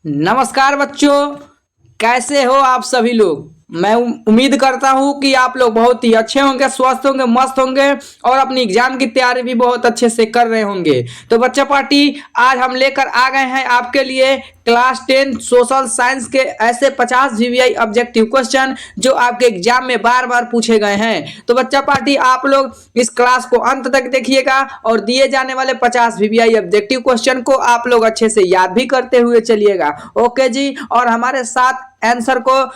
नमस्कार बच्चों, कैसे हो आप सभी लोग। मैं उम्मीद करता हूँ कि आप लोग बहुत ही अच्छे होंगे, स्वस्थ होंगे, मस्त होंगे और अपनी एग्जाम की तैयारी भी बहुत अच्छे से कर रहे होंगे। तो बच्चा पार्टी, आज हम लेकर आ गए हैं आपके लिए क्लास 10 सोशल साइंस के ऐसे 50 जीवीआई ऑब्जेक्टिव क्वेश्चन जो आपके एग्जाम में बार बार पूछे गए हैं। तो बच्चा पार्टी, आप लोग इस क्लास को अंत तक देखिएगा और दिए जाने वाले 50 वीवीआई ऑब्जेक्टिव क्वेश्चन को आप लोग अच्छे से याद भी करते हुए चलिएगा। ओके जी, और हमारे साथ आंसर को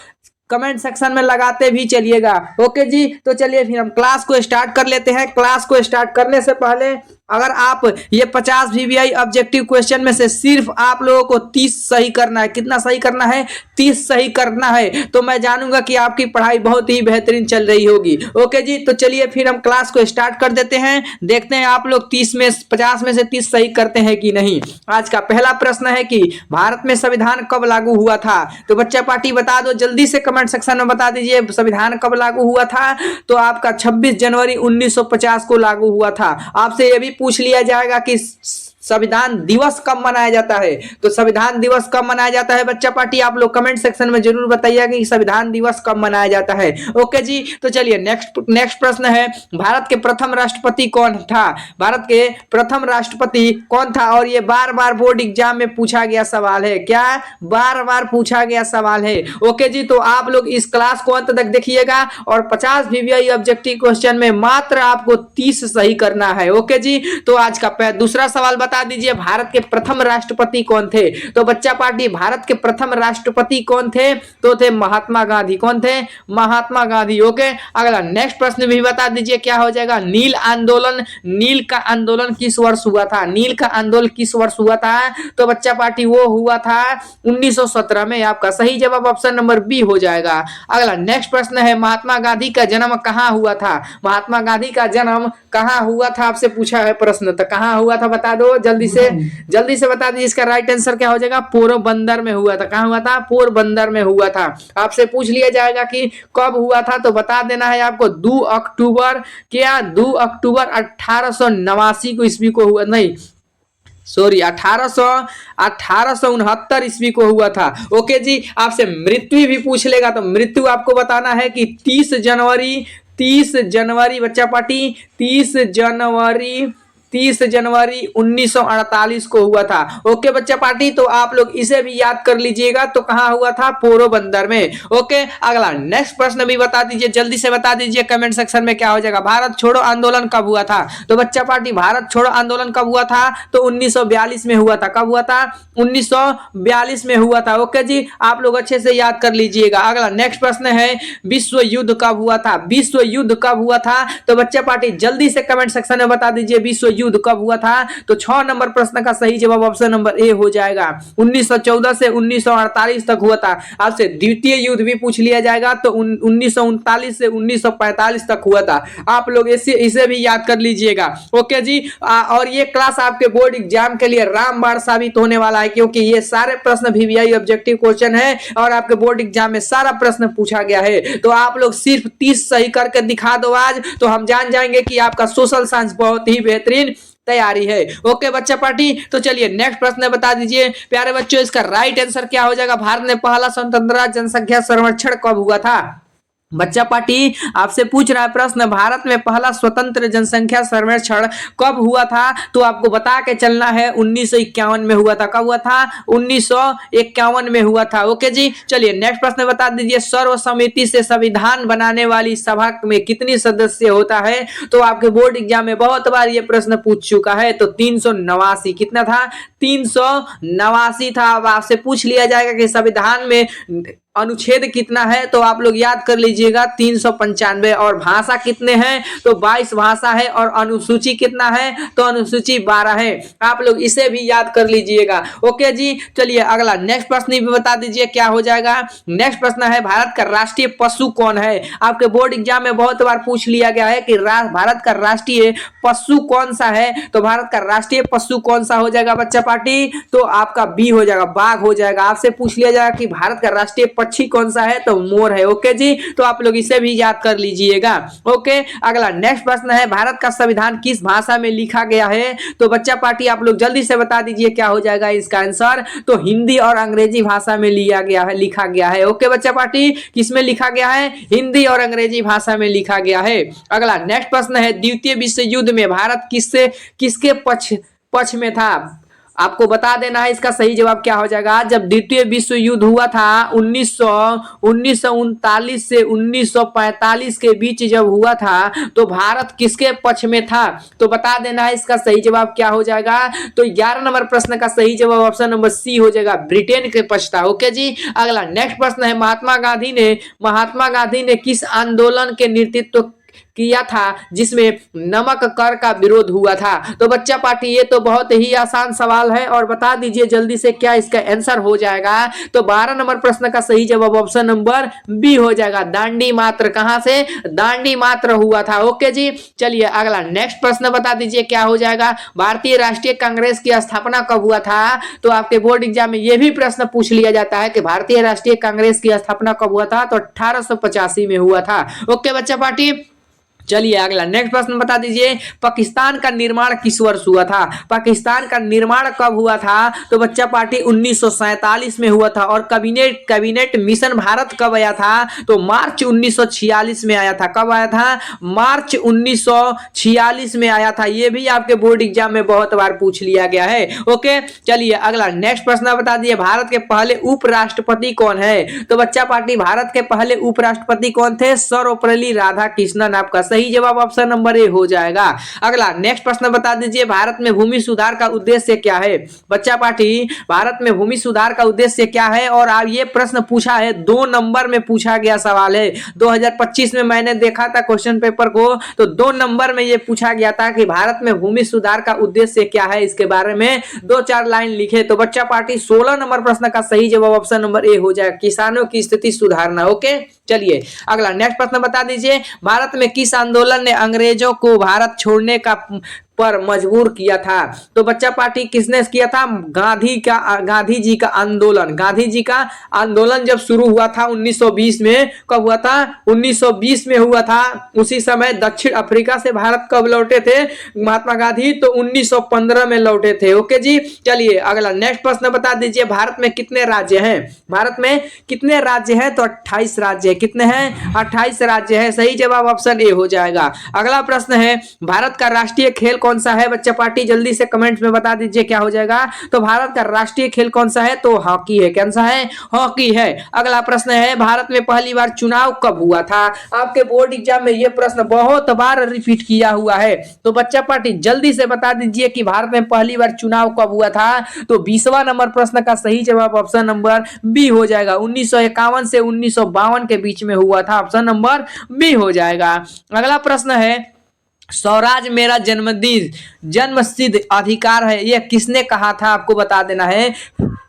कमेंट सेक्शन में लगाते भी चलिएगा। ओके जी, तो चलिए फिर हम क्लास को स्टार्ट कर लेते हैं। क्लास को स्टार्ट करने से पहले अगर आप ये 50 वीवीआई ऑब्जेक्टिव क्वेश्चन में से सिर्फ आप लोगों को 30 सही करना है, कितना सही करना है, 30 सही करना है, तो मैं जानूंगा कि आपकी पढ़ाई बहुत ही बेहतरीन चल रही होगी। ओके जी, तो चलिए फिर हम क्लास को स्टार्ट कर देते हैं। देखते हैं आप लोग 50 में से 30 सही करते हैं कि नहीं। आज का पहला प्रश्न है कि भारत में संविधान कब लागू हुआ था। तो बच्चा पार्टी बता दो, जल्दी से कमेंट सेक्शन में बता दीजिए संविधान कब लागू हुआ था। तो आपका 26 जनवरी 1950 को लागू हुआ था। आपसे यह भी पूछ लिया जाएगा कि संविधान दिवस कब मनाया जाता है। तो संविधान दिवस कब मनाया जाता है बच्चा पार्टी, आप लोग कमेंट सेक्शन में जरूर बताइएगा कि संविधान दिवस कब मनाया जाता है। ओके जी, तो चलिए नेक्स्ट प्रश्न है, भारत के प्रथम राष्ट्रपति कौन था। भारत के प्रथम राष्ट्रपति कौन था, और ये बार बार बोर्ड एग्जाम में पूछा गया सवाल है। क्या बार बार पूछा गया सवाल है। ओके जी, तो आप लोग इस क्लास को अंत तक देखिएगा और 50 वीवीआई ऑब्जेक्टिव क्वेश्चन में मात्र आपको 30 सही करना है। ओके जी, तो आज का दूसरा सवाल बता दीजिए, भारत के प्रथम राष्ट्रपति कौन थे। तो बच्चा पार्टी, भारत के प्रथम राष्ट्रपति कौन थे, तो थे महात्मा गांधी। कौन थे, महात्मा गांधी। ओके, अगला नेक्स्ट प्रश्न भी बता दीजिए क्या हो जाएगा। नील का आंदोलन किस वर्ष हुआ था। नील का आंदोलन किस वर्ष हुआ था। तो बच्चा पार्टी वो हुआ था 1917 में। आपका सही जवाब ऑप्शन नंबर बी हो जाएगा। अगला नेक्स्ट प्रश्न है, महात्मा गांधी का जन्म कहां हुआ था। महात्मा गांधी का जन्म कहां हुआ था, आपसे पूछा है प्रश्न, तो कहां हुआ था बता दो जल्दी से बता दीजिए। इसका राइट आंसर क्या हो जाएगा, पोरबंदर में हुआ था। कहां हुआ था, पोरबंदर में हुआ था। आपसे पूछ लिया जाएगा कि कब हुआ था, तो बता देना है आपको 2 अक्टूबर 1889 को ईस्वी को हुआ, नहीं सॉरी 1869 ईस्वी को हुआ था। ओके जी, आपसे मृत्यु भी पूछ लेगा तो मृत्यु आपको बताना है कि 30 जनवरी बच्चा पार्टी 30 जनवरी 1948 को हुआ था। ओके बच्चा पार्टी, तो आप लोग इसे भी याद कर लीजिएगा। तो कहां हुआ था, पोरबंदर में। ओके, अगला नेक्स्ट प्रश्न भी बता दीजिए, जल्दी से बता दीजिए कमेंट सेक्शन में क्या हो जाएगा। भारत छोड़ो आंदोलन कब हुआ था। तो बच्चा पार्टी, भारत छोड़ो आंदोलन कब हुआ था, तो 1942 में हुआ था। कब हुआ था, 1942 में हुआ था। ओके जी, आप लोग अच्छे से याद कर लीजिएगा। अगला नेक्स्ट प्रश्न है, विश्व युद्ध कब हुआ था। विश्व युद्ध कब हुआ था, तो बच्चा पार्टी जल्दी से कमेंट सेक्शन में बता दीजिए विश्व युद्ध कब हुआ था। तो 6 नंबर प्रश्न का सही जवाब ऑप्शन नंबर ए हो जाएगा। 1914 से 1948 तक हुआ था। आपसे द्वितीय युद्ध भी पूछ लिया जाएगा तो 1939 से 1945 तक हुआ था। आप लोग इसे भी याद कर लीजिएगा। ओके जी, और ये क्लास आपके बोर्ड एग्जाम के लिए रामबाण साबित होने वाला है, क्योंकि ये सारे प्रश्न वीवीआई ऑब्जेक्टिव क्वेश्चन है और आपके बोर्ड एग्जाम में सारा प्रश्न पूछा गया है। तो आप लोग सिर्फ 30 सही करके दिखा दो आज, तो हम जान जाएंगे कि आपका सोशल साइंस बहुत ही बेहतरीन तैयारी है। ओके बच्चा पार्टी, तो चलिए नेक्स्ट प्रश्न बता दीजिए प्यारे बच्चों, इसका राइट आंसर क्या हो जाएगा। भारत में पहला स्वतंत्रता जनसंख्या सर्वेक्षण कब हुआ था। बच्चा पार्टी, आपसे पूछ रहा है प्रश्न, भारत में पहला स्वतंत्र जनसंख्या सर्वेक्षण कब हुआ था। तो आपको बता के चलना है 1951 में हुआ था। कब हुआ था, 1951 में हुआ था। ओके जी, चलिए नेक्स्ट प्रश्न बता दीजिए, सर्वसम्मति से संविधान बनाने वाली सभा में कितनी सदस्य होता है। तो आपके बोर्ड एग्जाम में बहुत बार ये प्रश्न पूछ चुका है। तो 389, कितना था, 389 था। अब आपसे पूछ लिया जाएगा कि संविधान में अनुच्छेद कितना है, तो आप लोग याद कर लीजिएगा 395। और भाषा कितने हैं, तो 22 भाषा है। और अनुसूची कितना है, तो अनुसूची 12 है। आप लोग इसे भी याद कर लीजिएगा। ओके जी, चलिए अगला नेक्स्ट प्रश्न भी बता दीजिए क्या हो जाएगा। नेक्स्ट प्रश्न है, भारत का राष्ट्रीय पशु कौन है। आपके बोर्ड एग्जाम में बहुत बार पूछ लिया गया है कि भारत का राष्ट्रीय पशु कौन सा है। तो भारत का राष्ट्रीय पशु कौन सा हो जाएगा बच्चा पार्टी, तो आपका बी हो जाएगा, बाघ हो जाएगा। आपसे पूछ लिया जाएगा कि भारत का राष्ट्रीय पक्षी कौन सा है? तो मोर है। ओके जी, तो आप लोग इसे भी याद कर लीजिएगा। ओके, अगला नेक्स्ट प्रश्न है, भारत का संविधान किस भाषा में लिखा गया है? तो बच्चा पार्टी आप लोग जल्दी से बता दीजिए क्या हो जाएगा इसका आंसर। तो हिंदी और अंग्रेजी भाषा में लिखा गया है। ओके बच्चा पार्टी, किसमें लिखा गया है? हिंदी और अंग्रेजी भाषा में लिखा गया है। अगला नेक्स्ट प्रश्न है, द्वितीय विश्व युद्ध में भारत किसके पक्ष में था? आपको बता देना है इसका सही जवाब क्या हो जाएगा। जब द्वितीय विश्व युद्ध हुआ था 1939 से 1945 के बीच जब हुआ था, तो भारत किसके पक्ष में था? तो बता देना है इसका सही जवाब क्या हो जाएगा। तो 11 नंबर प्रश्न का सही जवाब ऑप्शन नंबर सी हो जाएगा, ब्रिटेन के पक्ष था। ओके जी, अगला नेक्स्ट प्रश्न है, महात्मा गांधी ने किस आंदोलन के नेतृत्व किया था जिसमें नमक कर का विरोध हुआ था? तो बच्चा पार्टी ये तो बहुत ही आसान सवाल है और बता दीजिए जल्दी से क्या इसका आंसर हो जाएगा। तो 12 नंबर प्रश्न का सही जवाब ऑप्शन नंबर बी हो जाएगा, दांडी मात्र। कहां से? दांडी मात्र हुआ था। ओके जी, चलिए अगला नेक्स्ट प्रश्न बता दीजिए क्या हो जाएगा। भारतीय राष्ट्रीय कांग्रेस की स्थापना कब हुआ था? तो आपके बोर्ड एग्जाम में यह भी प्रश्न पूछ लिया जाता है कि भारतीय राष्ट्रीय कांग्रेस की स्थापना कब हुआ था? तो 1885 में हुआ था। ओके बच्चा पार्टी, चलिए अगला नेक्स्ट प्रश्न बता दीजिए, पाकिस्तान का निर्माण किस वर्ष हुआ था? पाकिस्तान का निर्माण कब हुआ था? तो बच्चा पार्टी 1947 में हुआ था। और कैबिनेट मिशन भारत कब आया था? तो मार्च 1946 में आया था। कब आया था? मार्च 1946 में आया था। यह भी आपके बोर्ड एग्जाम में बहुत बार पूछ लिया गया है। ओके, चलिए अगला नेक्स्ट प्रश्न बता दिए, भारत के पहले उपराष्ट्रपति कौन है? तो बच्चा पार्टी भारत के पहले उपराष्ट्रपति कौन थे? सर्वपल्ली राधाकृष्णन। आपका सही जवाब ऑप्शन नंबर ए हो जाएगा। अगला नेक्स्ट प्रश्न बता दीजिए, भारत में भूमि सुधार का उद्देश्य क्या है? बच्चा पार्टी भारत में भूमि सुधार का उद्देश्य क्या है? और आप ये प्रश्न पूछा है 2 नंबर में पूछा गया सवाल है। 2025 में मैंने देखा था क्वेश्चन पेपर को, तो 2 नंबर में ये पूछा गया था कि भारत में भूमि सुधार का उद्देश्य क्या है, इसके बारे में 2-4 लाइन लिखे। तो बच्चा पार्टी 16 नंबर प्रश्न का सही जवाब ऑप्शन नंबर ए हो जाएगा, किसानों की स्थिति सुधारना। ओके, चलिए अगला नेक्स्ट प्रश्न बता दीजिए, भारत में किस आंदोलन ने अंग्रेजों को भारत छोड़ने पर मजबूर किया था? तो बच्चा पार्टी किसने किया था? गांधी जी का आंदोलन। गांधी जी का आंदोलन जब शुरू हुआ था 1920 में, कब हुआ था? 1920 में हुआ था। उसी समय दक्षिण अफ्रीका से भारत कब लौटे थे महात्मा गांधी? तो 1915 में लौटे थे। ओके जी, चलिए अगला नेक्स्ट प्रश्न बता दीजिए, भारत में कितने राज्य हैं? भारत में कितने राज्य हैं? तो 28 राज्य। कितने हैं? 28 राज्य है। सही जवाब ऑप्शन ए हो जाएगा। अगला प्रश्न है, भारत का राष्ट्रीय खेल कौन सा है? बच्चा पार्टी जल्दी से कमेंट्स में बता दीजिए क्या हो जाएगा। तो भारत का राष्ट्रीय खेल कौन सा है? तो हॉकी है। कौन सा है? हॉकी है। अगला प्रश्न है, भारत में पहली बार चुनाव कब हुआ था? आपके बोर्ड एग्जाम में यह प्रश्न बहुत बार रिपीट किया हुआ है। तो बच्चा पार्टी जल्दी से बता दीजिए कि भारत में पहली बार चुनाव कब हुआ था? तो 20वां नंबर प्रश्न का सही जवाब ऑप्शन नंबर बी हो जाएगा, 1951 से 1952 के बीच में हुआ था। ऑप्शन नंबर बी हो जाएगा। अगला प्रश्न है, स्वराज मेरा जन्मसिद्ध अधिकार है, यह किसने कहा था? आपको बता देना है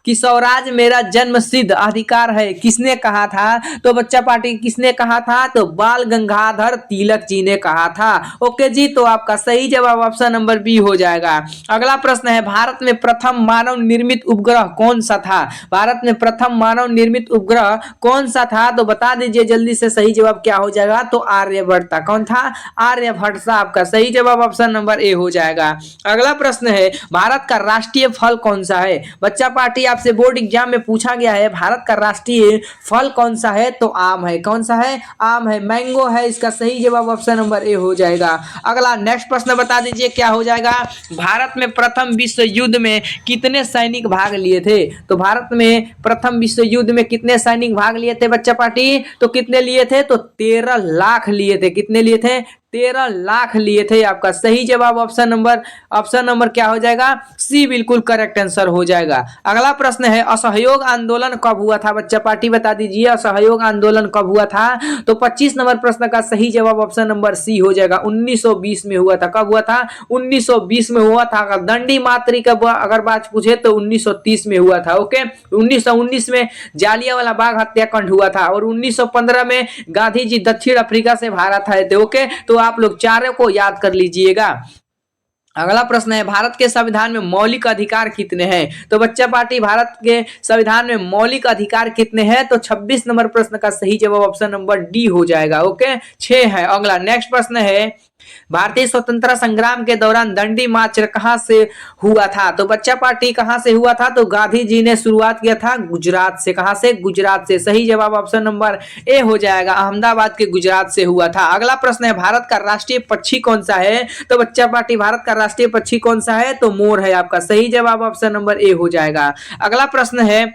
कि स्वराज मेरा जन्मसिद्ध अधिकार है, किसने कहा था? तो बच्चा पार्टी किसने कहा था? तो बाल गंगाधर तिलक जी ने कहा था। ओके जी, तो आपका सही जवाब ऑप्शन नंबर बी हो जाएगा। अगला प्रश्न है, भारत में प्रथम मानव निर्मित उपग्रह कौन सा था? भारत में प्रथम मानव निर्मित उपग्रह कौन सा था? तो बता दीजिए जल्दी से सही जवाब क्या हो जाएगा। तो आर्यभट्ट था। कौन था? आर्यभट्ट था। आपका सही जवाब ऑप्शन नंबर ए हो जाएगा। अगला प्रश्न है, भारत का राष्ट्रीय फल कौन सा है? बच्चा पार्टी आपसे बोर्ड एग्जाम में पूछा गया है, भारत का राष्ट्रीय फल कौन सा है? तो आम है। कौन सा है? आम है, मैंगो है। इसका सही जवाब ऑप्शन नंबर ए हो जाएगा। अगला नेक्स्ट प्रश्न बता दीजिए क्या हो जाएगा। भारत में प्रथम विश्व युद्ध में कितने सैनिक भाग लिए थे? तो भारत में प्रथम विश्व युद्ध में कितने सैनिक भाग लिए थे बच्चा पार्टी? तो कितने लिए थे? तो 13 लाख लिए थे। कितने लिए थे? 13 लाख लिए थे। आपका सही जवाब ऑप्शन नंबर क्या हो जाएगा? सी बिल्कुल करेक्ट आंसर हो जाएगा। अगला प्रश्न है, असहयोग आंदोलन कब हुआ था? बच्चा पार्टी बता दीजिए असहयोग आंदोलन कब हुआ था? तो 25 नंबर प्रश्न का सही जवाब ऑप्शन नंबर सी हो जाएगा, 1920 में हुआ था। कब हुआ था? 1920 में हुआ था। अगर दंडी मातरी का अगर बात पूछे तो 1930 में हुआ था। ओके, 1919 में जालियांवाला बाग हत्याकांड हुआ था और 1915 में गांधी जी दक्षिण अफ्रीका से भारत आए थे। ओके, तो आप लोग चारों को याद कर लीजिएगा। अगला प्रश्न है भारत के संविधान में मौलिक अधिकार कितने हैं? तो बच्चा पार्टी भारत के संविधान में मौलिक अधिकार कितने हैं? तो 26 नंबर प्रश्न का सही जवाब ऑप्शन नंबर डी हो जाएगा। ओके, 6 है। अगला नेक्स्ट प्रश्न है भारतीय स्वतंत्रता संग्राम के दौरान दंडी मार्च कहां से हुआ था? तो बच्चा पार्टी कहां से हुआ था? तो गांधी जी ने शुरुआत किया था गुजरात से। कहां से? गुजरात से। सही जवाब ऑप्शन नंबर ए हो जाएगा, अहमदाबाद के गुजरात से हुआ था। अगला प्रश्न है भारत का राष्ट्रीय पक्षी कौन सा है? तो बच्चा पार्टी भारत का राष्ट्रीय पक्षी कौन सा है? तो मोर है आपका सही जवाब ऑप्शन नंबर ए हो जाएगा। अगला प्रश्न है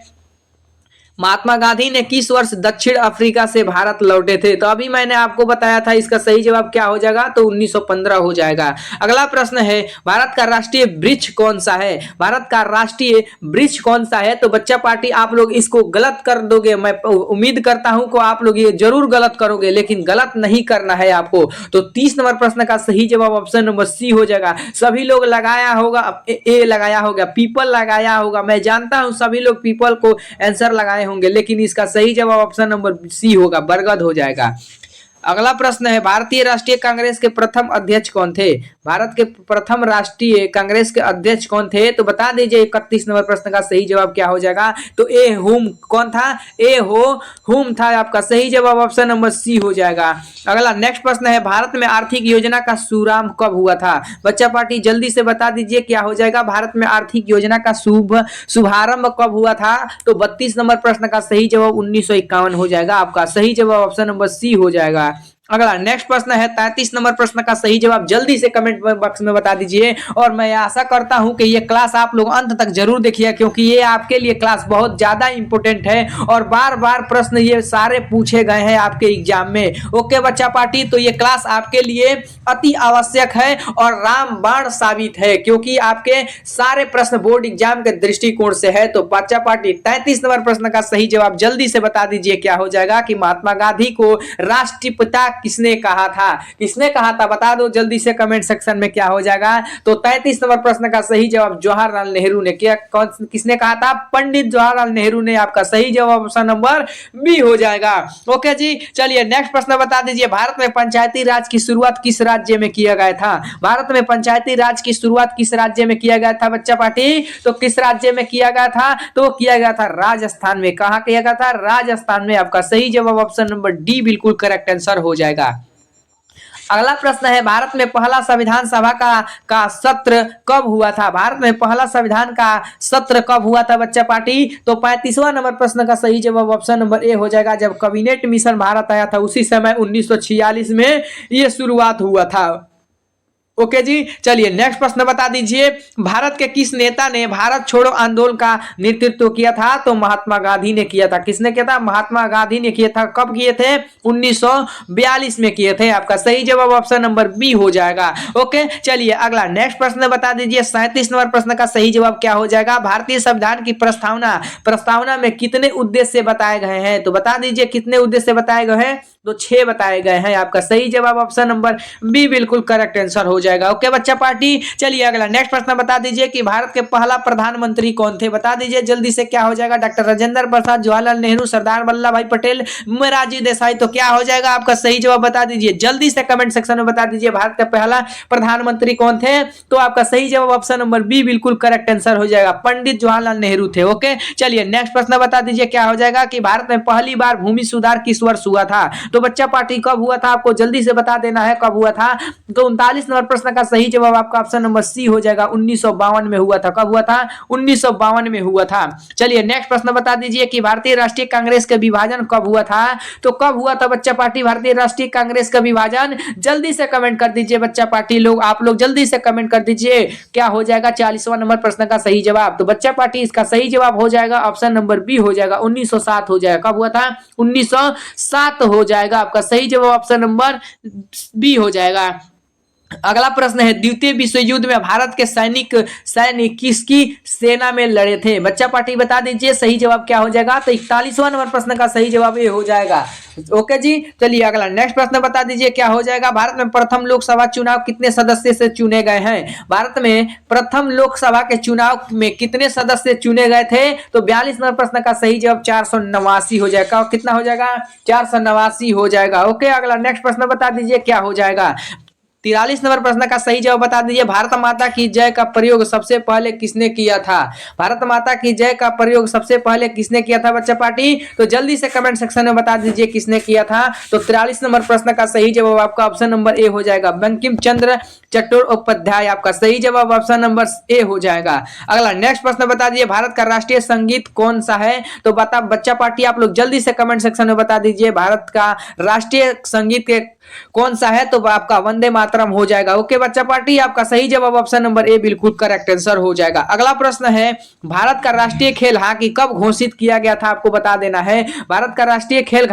महात्मा गांधी ने किस वर्ष दक्षिण अफ्रीका से भारत लौटे थे? तो अभी मैंने आपको बताया था, इसका सही जवाब क्या हो जाएगा? तो 1915 हो जाएगा। अगला प्रश्न है भारत का राष्ट्रीय वृक्ष कौन सा है? भारत का राष्ट्रीय वृक्ष कौन सा है? तो बच्चा पार्टी आप लोग इसको गलत कर दोगे, मैं उम्मीद करता हूं कि आप लोग ये जरूर गलत करोगे, लेकिन गलत नहीं करना है आपको। तो 30 नंबर प्रश्न का सही जवाब ऑप्शन नंबर सी हो जाएगा। सभी लोग लगाया होगा, ए लगाया होगा, पीपल लगाया होगा, मैं जानता हूं सभी लोग पीपल को आंसर लगाए होंगे, लेकिन इसका सही जवाब ऑप्शन नंबर सी होगा, बरगद हो जाएगा। अगला प्रश्न है भारतीय राष्ट्रीय कांग्रेस के प्रथम अध्यक्ष कौन थे? भारत के प्रथम राष्ट्रीय कांग्रेस के अध्यक्ष कौन थे? तो बता दीजिए 31 नंबर प्रश्न का सही जवाब क्या हो जाएगा? तो ए हुम। कौन था? ए हो हुम था आपका सही जवाब ऑप्शन नंबर सी हो जाएगा। अगला नेक्स्ट प्रश्न है भारत में आर्थिक योजना का शुभारंभ कब हुआ था? बच्चा पार्टी जल्दी से बता दीजिए क्या हो जाएगा? भारत में आर्थिक योजना का शुभारंभ कब हुआ था? तो 32 नंबर प्रश्न का सही जवाब 1951 हो जाएगा, आपका सही जवाब ऑप्शन नंबर सी हो जाएगा। अगला नेक्स्ट प्रश्न है 33 नंबर प्रश्न का सही जवाब जल्दी से कमेंट बॉक्स में बता दीजिए, और मैं आशा करता हूं कि ये क्लास आप लोग अंत तक जरूर देखिए, क्योंकि ये आपके लिए क्लास बहुत ज्यादा इंपॉर्टेंट है और बार बार प्रश्न ये सारे पूछे गए हैं आपके एग्जाम में। ओके बच्चा पार्टी, तो ये क्लास आपके लिए अति आवश्यक है और रामबाण साबित है, क्योंकि आपके सारे प्रश्न बोर्ड एग्जाम के दृष्टिकोण से है। तो बच्चा पार्टी 33 नंबर प्रश्न का सही जवाब जल्दी से बता दीजिए क्या हो जाएगा कि महात्मा गांधी को राष्ट्रपिता किसने कहा था? किसने कहा था बता दो जल्दी से कमेंट सेक्शन में क्या हो जाएगा। तो 33 नंबर प्रश्न का सही जवाब जवाहरलाल नेहरू ने। क्या किसने कहा था? पंडित जवाहरलाल नेहरू ने, आपका सही जवाब ऑप्शन नंबर बी हो जाएगा। ओके जी, चलिए नेक्स्ट प्रश्न बता दीजिए भारत में पंचायती राज की शुरुआत किस राज्य में किया गया था? भारत में पंचायती राज की शुरुआत किस राज्य में किया गया था बच्चा पार्टी? तो किस राज्य में किया गया था? तो किया गया था राजस्थान में। कहां किया गया था? राजस्थान में। आपका सही जवाब ऑप्शन नंबर डी बिल्कुल करेक्ट आंसर हो जाएगा। अगला प्रश्न है भारत में पहला संविधान सभा का सत्र कब हुआ था? भारत में पहला संविधान का सत्र कब हुआ था बच्चा पार्टी? तो 35वां नंबर प्रश्न का सही जवाब ऑप्शन नंबर ए हो जाएगा। जब कैबिनेट मिशन भारत आया था उसी समय 1946 में यह शुरुआत हुआ था। ओके जी, चलिए नेक्स्ट प्रश्न बता दीजिए भारत के किस नेता ने भारत छोड़ो आंदोलन का नेतृत्व किया था? तो महात्मा गांधी ने किया था। किसने किया था? महात्मा गांधी ने किया था। कब किए थे? 1942 में किए थे। आपका सही जवाब ऑप्शन नंबर बी हो जाएगा। ओके, चलिए अगला नेक्स्ट प्रश्न बता दीजिए 37 नंबर प्रश्न का सही जवाब क्या हो जाएगा? भारतीय संविधान की प्रस्तावना में कितने उद्देश्य बताए गए हैं? तो बता दीजिए कितने उद्देश्य बताए गए हैं? तो 6 बताए गए हैं। आपका सही जवाब ऑप्शन नंबर बी बिल्कुल करेक्ट आंसर हो जाएगा। ओके बच्चा पार्टी, चलिए अगला नेक्स्ट प्रश्न बता दीजिए कि भारत के पहला प्रधानमंत्री कौन थे? बता दीजिए जल्दी से क्या हो जाएगा? डॉक्टर राजेंद्र प्रसाद, जवाहरलाल नेहरू, सरदार वल्लभ भाई पटेल, मोरारजी देसाई। तो क्या हो जाएगा? आपका सही जवाब बता दीजिए जल्दी से कमेंट सेक्शन में बता दीजिए भारत का पहला प्रधानमंत्री कौन थे? तो आपका सही जवाब ऑप्शन नंबर बी बिल्कुल करेक्ट आंसर हो जाएगा, पंडित जवाहरलाल नेहरू थे। ओके, चलिए नेक्स्ट प्रश्न बता दीजिए क्या हो जाएगा कि भारत में पहली बार भूमि सुधार किस वर्ष हुआ था? तो बच्चा पार्टी कब हुआ था? आपको जल्दी से बता देना है कब हुआ था। तो 39 नंबर प्रश्न का सही जवाब आपका ऑप्शन नंबर सी हो जाएगा, 1952 में हुआ था। कब हुआ था? 1952 में हुआ था। चलिए नेक्स्ट प्रश्न बता दीजिए कि भारतीय राष्ट्रीय कांग्रेस का विभाजन कब हुआ था? तो कब हुआ था बच्चा पार्टी भारतीय राष्ट्रीय कांग्रेस का विभाजन? जल्दी से कमेंट कर दीजिए बच्चा पार्टी लोग, आप लोग जल्दी से कमेंट कर दीजिए क्या हो जाएगा 40वां नंबर प्रश्न का सही जवाब। तो बच्चा पार्टी इसका सही जवाब हो जाएगा ऑप्शन नंबर बी हो जाएगा, 1907 हो जाएगा। कब हुआ था? 1907 हो जाएगा। आपका सही जवाब ऑप्शन नंबर बी हो जाएगा। अगला प्रश्न है द्वितीय विश्व युद्ध में भारत के सैनिक किसकी सेना में लड़े थे? बच्चा पार्टी बता दीजिए सही जवाब क्या हो जाएगा। तो 41वां नंबर प्रश्न का सही जवाब ये हो जाएगा। ओके जी, चलिए अगला नेक्स्ट प्रश्न बता दीजिए क्या हो जाएगा। भारत में प्रथम लोकसभा चुनाव कितने सदस्य से चुने गए हैं? भारत में प्रथम लोकसभा के चुनाव में कितने सदस्य चुने गए थे? तो 42 नंबर प्रश्न का सही जवाब 489 हो जाएगा। कितना हो जाएगा? 489 हो जाएगा। ओके, अगला नेक्स्ट प्रश्न बता दीजिए क्या हो जाएगा। 43 नंबर प्रश्न का सही जवाब बता दीजिए। भारत माता की जय का प्रयोग सबसे पहले किसने किया था? भारत माता की जय का प्रयोग सबसे पहले किसने किया था बच्चा पार्टी? तो जल्दी से कमेंट सेक्शन में बता दीजिए किसने किया था। तो 43 नंबर प्रश्न का सही जवाब आपका ऑप्शन नंबर ए हो जाएगा, बंकिम चंद्र चट्टोपाध्याय आपका सही जवाब ऑप्शन नंबर ए हो जाएगा। अगला नेक्स्ट प्रश्न बता दीजिए, भारत का राष्ट्रीय संगीत कौन सा है? तो बता बच्चा पार्टी आप लोग जल्दी से कमेंट सेक्शन में बता दीजिए भारत का राष्ट्रीय संगीत के कौन सा है? तो आपका वंदे मातरम हो जाएगा। ओके बच्चा पार्टी, आपका सही जवाब ऑप्शन नंबर ए बिल्कुल करेक्ट आंसर हो जाएगा। अगला प्रश्न है, भारत का राष्ट्रीय खेल हॉकी कब घोषित किया गया था? आपको बता देना है भारत का राष्ट्रीय खेल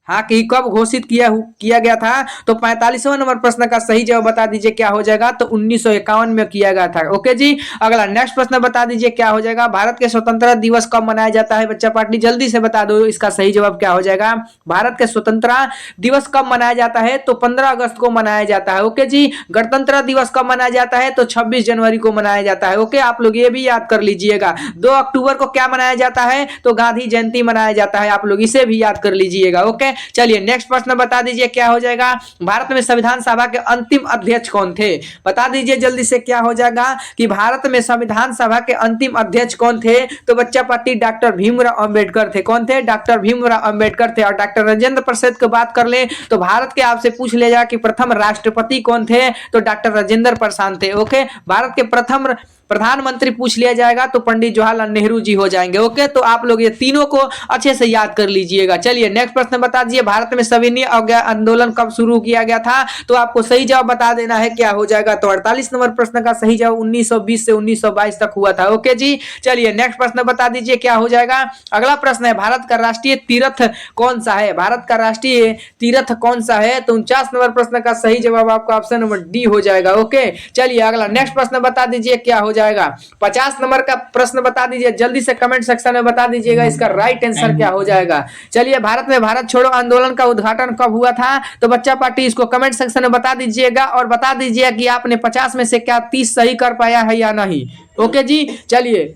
हॉकी कब घोषित किया गया था? तो 45वां नंबर प्रश्न का सही जवाब बता दीजिए क्या हो जाएगा? तो 1951 में किया गया था। ओके जी, अगला नेक्स्ट प्रश्न बता दीजिए क्या हो जाएगा? भारत के स्वतंत्रता दिवस कब मनाया जाता है? बच्चा पार्टी जल्दी से बता दो, इसका सही जवाब क्या हो जाएगा? भारत के स्वतंत्रता दिवस कब मनाया जाता है? तो 15 अगस्त को मनाया जाता है। ओके जी, गणतंत्र दिवस कब मनाया जाता है? तो 26 जनवरी को मनाया जाता है। ओके, आप लोग ये भी याद कर लीजिएगा। 2 अक्टूबर को क्या मनाया जाता है? तो गांधी जयंती मनाया जाता है, आप लोग इसे भी याद कर लीजिएगा। ओके, चलिए नेक्स्ट प्रश्न बता दीजिए क्या हो जाएगा? भारत में संविधान सभा के अंतिम अध्यक्ष कौन थे? बता दीजिए जल्दी से क्या हो जाएगा कि भारत में संविधान सभा के अंतिम अध्यक्ष कौन थे? तो बच्चा पार्टी डॉक्टर भीमराव अंबेडकर थे। कौन थे? डॉक्टर भीमराव अंबेडकर थे। और डॉक्टर राजेंद्र प्रसाद की बात कर ले तो भारत के आपसे पूछ ले जाए कि प्रथम राष्ट्रपति कौन थे? तो डॉक्टर राजेंद्र प्रसाद थे। ओके, भारत के प्रथम प्रधानमंत्री पूछ लिया जाएगा तो पंडित जवाहरलाल नेहरू जी हो जाएंगे। ओके, तो आप लोग ये तीनों को अच्छे से याद कर लीजिएगा। चलिए नेक्स्ट प्रश्न बता दीजिए, भारत में सविनय अवज्ञा आंदोलन कब शुरू किया गया था? तो आपको सही जवाब बता देना है क्या हो जाएगा? तो 48 नंबर प्रश्न का सही जवाब 1920 से 1922 तक हुआ था। ओके जी, चलिए नेक्स्ट प्रश्न बता दीजिए क्या हो जाएगा? अगला प्रश्न है, भारत का राष्ट्रीय तीर्थ कौन सा है? भारत का राष्ट्रीय तीर्थ कौन सा है? तो 49 नंबर प्रश्न का सही जवाब आपका ऑप्शन नंबर डी हो जाएगा। ओके, चलिए अगला नेक्स्ट प्रश्न बता दीजिए क्या हो जाएगा? 50 नंबर का प्रश्न बता दीजिए, जल्दी से कमेंट सेक्शन में बता दीजिएगा इसका राइट आंसर क्या हो जाएगा। चलिए, भारत में भारत छोड़ो आंदोलन का उद्घाटन कब हुआ था? तो बच्चा पार्टी इसको कमेंट सेक्शन में बता दीजिएगा और बता दीजिए कि आपने 50 में से क्या 30 सही कर पाया है या नहीं। ओके जी, चलिए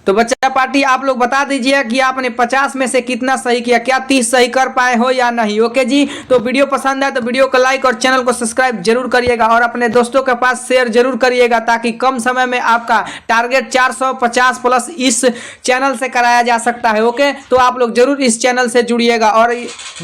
तो बच्चा पार्टी आप लोग बता दीजिए कि आपने 50 में से कितना सही किया, क्या 30 सही कर पाए हो या नहीं। ओके जी, तो वीडियो पसंद आए तो वीडियो को लाइक और चैनल को सब्सक्राइब जरूर करिएगा और अपने दोस्तों के पास शेयर जरूर करिएगा ताकि कम समय में आपका टारगेट 450 प्लस इस चैनल से कराया जा सकता है। ओके, तो आप लोग जरूर इस चैनल से जुड़िएगा और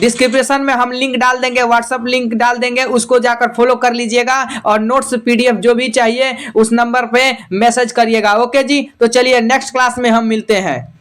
डिस्क्रिप्शन में हम लिंक डाल देंगे, व्हाट्सअप लिंक डाल देंगे, उसको जाकर फॉलो कर लीजिएगा और नोट्स PDF जो भी चाहिए उस नंबर पे मैसेज करिएगा। ओके जी, तो चलिए नेक्स्ट क्लास में हम मिलते हैं।